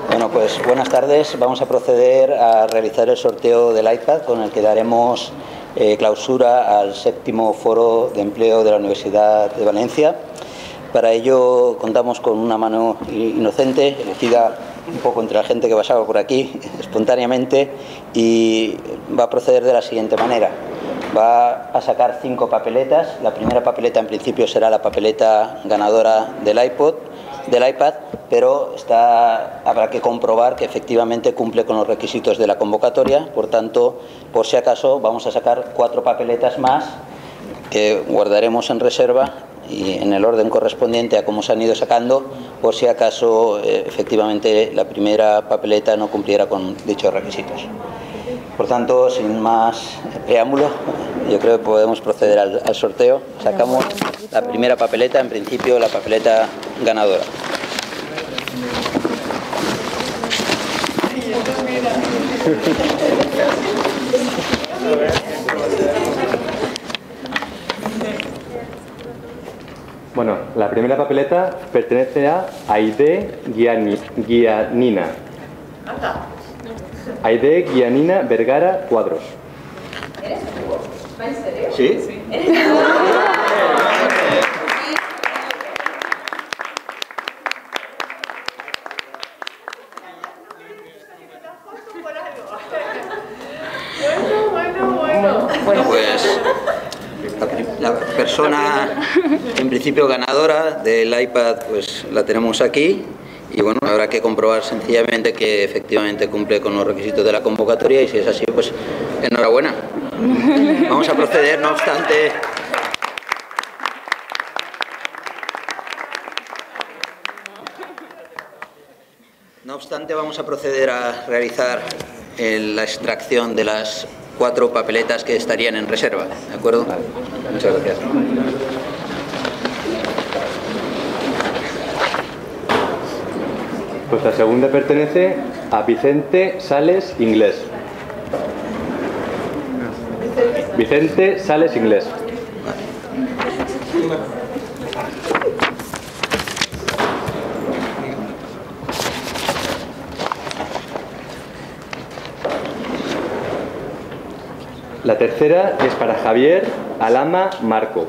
Bueno, pues buenas tardes. Vamos a proceder a realizar el sorteo del iPad con el que daremos clausura al 7º Foro de Empleo de la Universidad de Valencia. Para ello contamos con una mano inocente, elegida un poco entre la gente que pasaba por aquí espontáneamente, y va a proceder de la siguiente manera. Va a sacar 5 papeletas. La primera papeleta en principio será la papeleta ganadora del iPad, pero habrá que comprobar que efectivamente cumple con los requisitos de la convocatoria. Por tanto, por si acaso, vamos a sacar 4 papeletas más que guardaremos en reserva y en el orden correspondiente a cómo se han ido sacando, por si acaso efectivamente la primera papeleta no cumpliera con dichos requisitos. Por tanto, sin más preámbulo, yo creo que podemos proceder al sorteo. Sacamos la primera papeleta, en principio la papeleta ganadora. Bueno, la primera papeleta pertenece a Aide Guianina. Aide Guianina Vergara Cuadros. ¿Eres tú? ¿Va en serio? ¿Sí? Sí. Bueno, pues la persona en principio ganadora del iPad pues la tenemos aquí, y bueno, habrá que comprobar sencillamente que efectivamente cumple con los requisitos de la convocatoria, y si es así, pues enhorabuena. Vamos a proceder, no obstante vamos a proceder a realizar la extracción de las 4 papeletas que estarían en reserva, ¿de acuerdo? Vale. Muchas gracias. Pues la segunda pertenece a Vicente Sales Inglés. Vicente Sales Inglés. La tercera es para Javier Alama Marco.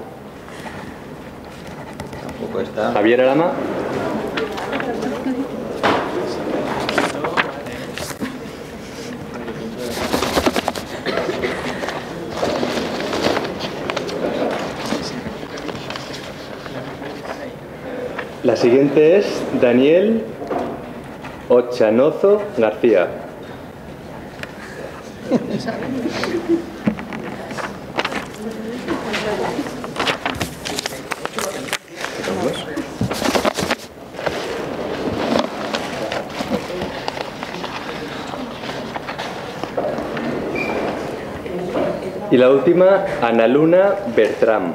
Tampoco está. Javier Alama. La siguiente es Daniel Ochanozo García. Y la última, Ana Luna Bertram.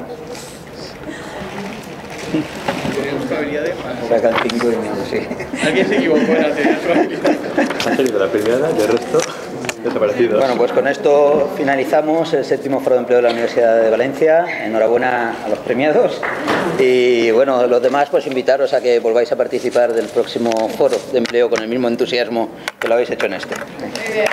Sacan 5 y no, sí. Alguien se equivocó en la probabilidad. Ha salido la primera, de resto desaparecidos. Bueno, pues con esto finalizamos el 7º Foro de Empleo de la Universidad de Valencia. Enhorabuena a los premiados. Y bueno, los demás, pues invitaros a que volváis a participar del próximo Foro de Empleo con el mismo entusiasmo que lo habéis hecho en este. Muy bien.